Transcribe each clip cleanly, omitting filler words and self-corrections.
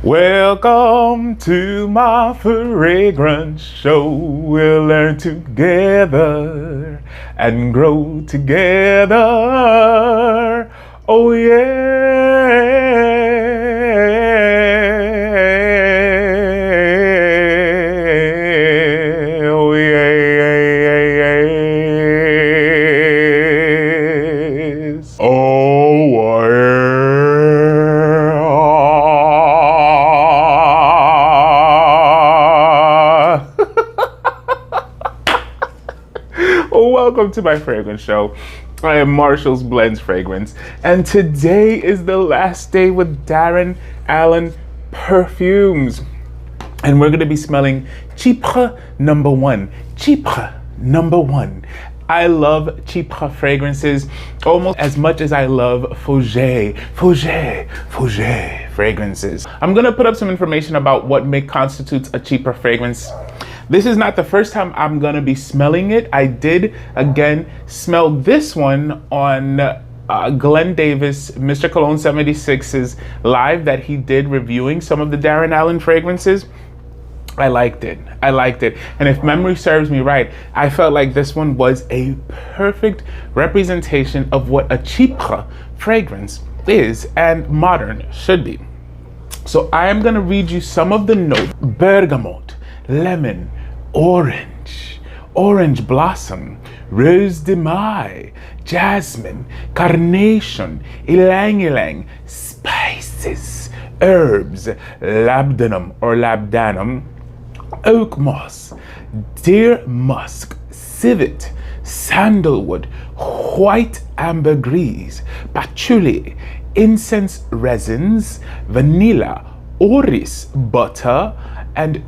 Welcome to my fragrance show. We'll learn together and grow together. Oh yeah. Oh yes. Oh yeah. Welcome to my fragrance show. I am Marshall's Blends Fragrance, and today is the last day with Darren Allen Perfumes. And we're gonna be smelling CHYPRE number 1. CHYPRE number 1. I love CHYPRE fragrances almost as much as I love Fauget fragrances. I'm gonna put up some information about what constitutes a CHYPRE fragrance. This is not the first time I'm gonna be smelling it. I did again smell this one on Glenn Davis, Mr. Cologne 76's live that he did reviewing some of the Darren Allen fragrances. I liked it. And if memory serves me right, I felt like this one was a perfect representation of what a CHYPRE fragrance is and modern should be. So I am gonna read you some of the notes. Bergamot, lemon, orange blossom, rose de mai, jasmine, carnation, ylang ylang, spices, herbs, labdanum, oak moss, deer musk, civet, sandalwood, white ambergris, patchouli, incense resins, vanilla, orris butter, and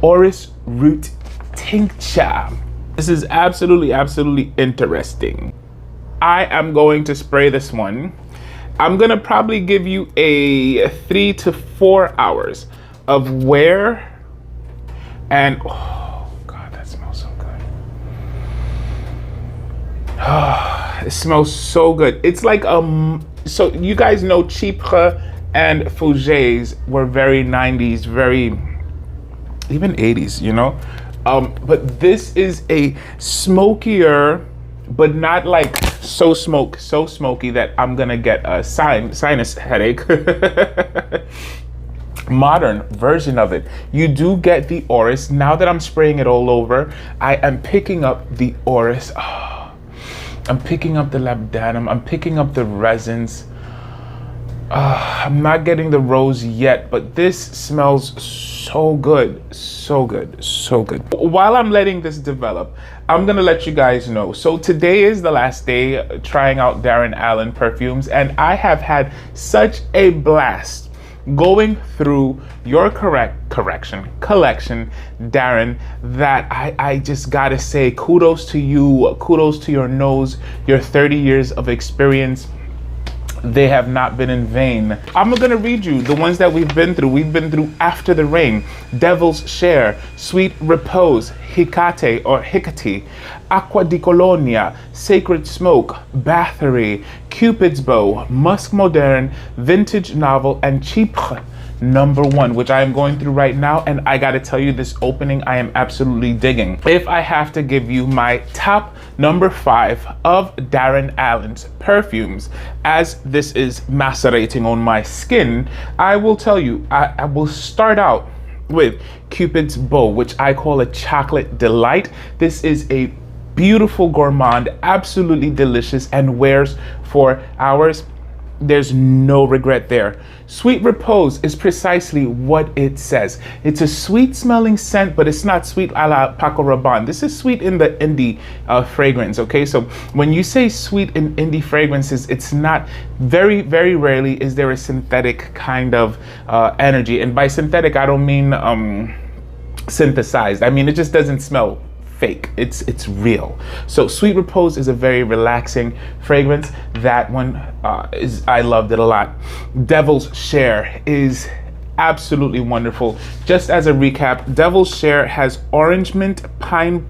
orris root tincture. This is absolutely interesting. I am going to spray this one. I'm gonna probably give you a 3 to 4 hours of wear, and oh God, that smells so good. Oh, it smells so good. It's like so you guys know CHYPRE and Fauget's were very 90s, very even 80s, you know? But this is a smokier, but not like so smoky that I'm gonna get a sinus headache. Modern version of it. You do get the orris. Now that I'm spraying it all over, I am picking up the orris. Oh, I'm picking up the labdanum. I'm picking up the resins. I'm not getting the rose yet, but this smells so good. While I'm letting this develop, I'm gonna let you guys know. So today is the last day trying out Darren Allen Perfumes, and I have had such a blast going through your collection, Darren, that I just gotta say kudos to you, kudos to your nose, your 30 years of experience. They have not been in vain. I'm gonna read you the ones that we've been through. We've been through After the Rain, Devil's Share, Sweet Repose, Hecate or Hecate, Acqua di Colonia, Sacred Smoke, Bathory, Cupid's Bow, Musk Moderne, Vintage Novel, and CHYPRE number 1, which I am going through right now. And I gotta tell you, this opening I am absolutely digging. If I have to give you my top number 5 of Darren Allen's perfumes, as this is macerating on my skin, I will tell you, I will start out with Cupid's Bow, which I call a chocolate delight. This is a beautiful gourmand, absolutely delicious, and wears for hours. There's no regret there. Sweet Repose is precisely what it says. It's a sweet smelling scent, but it's not sweet a la Paco Rabanne. This is sweet in the indie fragrance, okay? So when you say sweet in indie fragrances, it's not, very rarely is there a synthetic kind of energy. And by synthetic, I don't mean synthesized. I mean, it just doesn't smell fake. It's real. So Sweet Repose is a very relaxing fragrance. That one I loved it a lot. Devil's Share is absolutely wonderful. Just as a recap, Devil's Share has orange mint, pine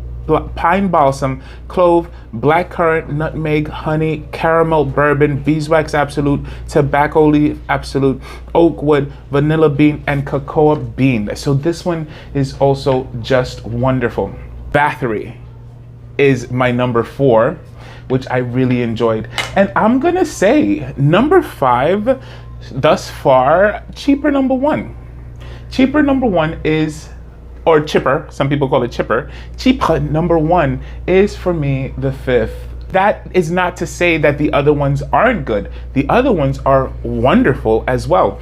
pine balsam, clove, blackcurrant, nutmeg, honey, caramel, bourbon, beeswax absolute, tobacco leaf absolute, oak wood, vanilla bean, and cocoa bean. So this one is also just wonderful. Bathory is my number 4, which I really enjoyed. And I'm gonna say number 5 thus far, CHYPRE number 1. CHYPRE number 1 is, or CHYPRE, some people call it CHYPRE. CHYPRE number 1 is for me the 5th. That is not to say that the other ones aren't good. The other ones are wonderful as well.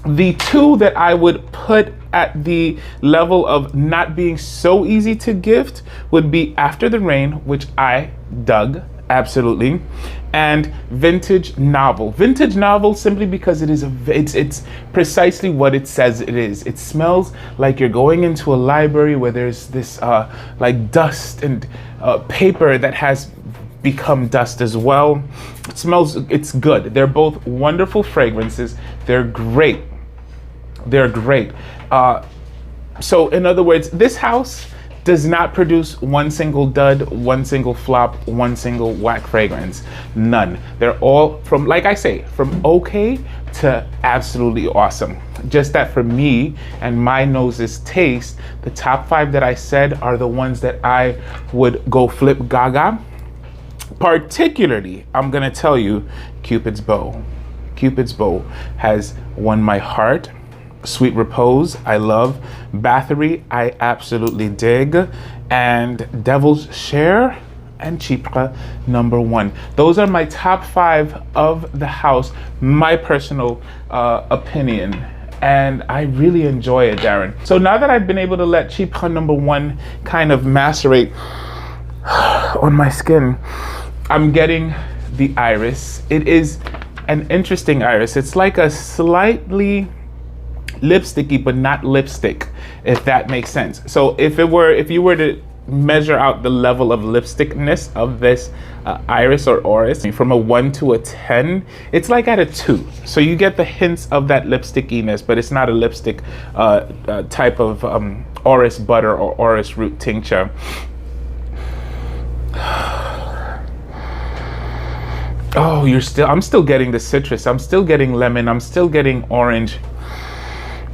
The 2 that I would put at the level of not being so easy to gift would be After the Rain, which I dug absolutely, and Vintage Novel. Vintage Novel simply because it's precisely what it says it is. It smells like you're going into a library where there's this like dust and paper that has become dust as well. It smells, it's good. They're both wonderful fragrances. They're great. They're great. So in other words, this house does not produce one single dud, one single flop, one single whack fragrance. None. They're all from, like I say, from okay to absolutely awesome. Just that for me and my nose's taste, the top 5 that I said are the ones that I would go flip gaga. Particularly, I'm gonna tell you, Cupid's Bow. Cupid's Bow has won my heart. Sweet Repose, I love. Bathory, I absolutely dig. And Devil's Share and CHYPRE number 1. Those are my top 5 of the house, my personal opinion. And I really enjoy it, Darren. So now that I've been able to let CHYPRE number 1 kind of macerate on my skin, I'm getting the iris. It is an interesting iris. It's like a slightly lipsticky, but not lipstick, if that makes sense. So if you were to measure out the level of lipstickness of this iris or orris from a 1 to a 10, it's like at a 2. So you get the hints of that lipstickiness, but it's not a lipstick type of orris butter or orris root tincture. Oh, I'm still getting the citrus. I'm still getting lemon. I'm still getting orange.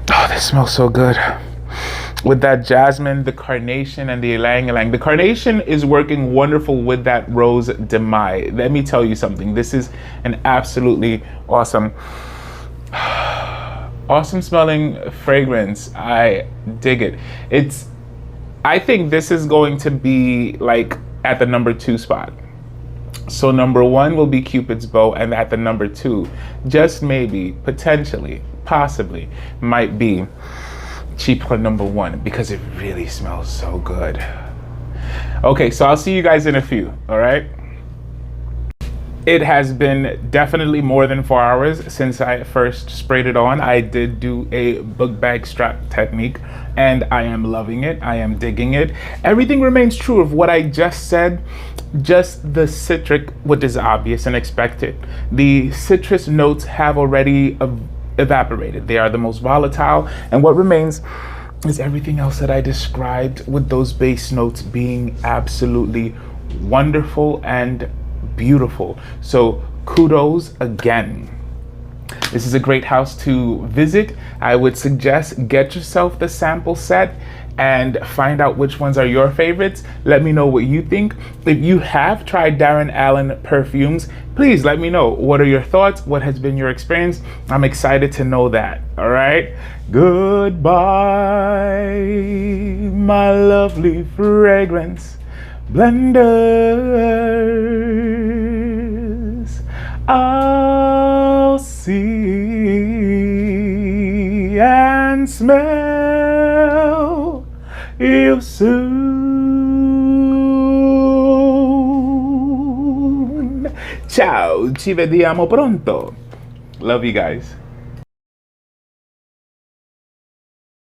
Oh, this smells so good. With that jasmine, the carnation, and the ylang ylang. The carnation is working wonderful with that rose de mai. Let me tell you something. This is an absolutely awesome, awesome smelling fragrance. I dig it. I think this is going to be like at the number 2 spot. So number 1 will be Cupid's Bow, and at the number 2, just maybe, potentially, possibly, might be CHYPRE number 1, because it really smells so good. Okay, so I'll see you guys in a few, all right? It has been definitely more than 4 hours since I first sprayed it on. I did do a book bag strap technique, and I am loving it. I am digging it. Everything remains true of what I just said. Just the citric, which is obvious and expected. The citrus notes have already evaporated. They are the most volatile, and what remains is everything else that I described, with those base notes being absolutely wonderful and beautiful. So kudos again. This is a great house to visit. I would suggest get yourself the sample set and find out which ones are your favorites. Let me know what you think. If you have tried Darren Allen perfumes, please let me know. What are your thoughts? What has been your experience? I'm excited to know that. All right. Goodbye, my lovely fragrance blenders. I'll see and smell you soon. Ciao, ci vediamo pronto. Love you guys.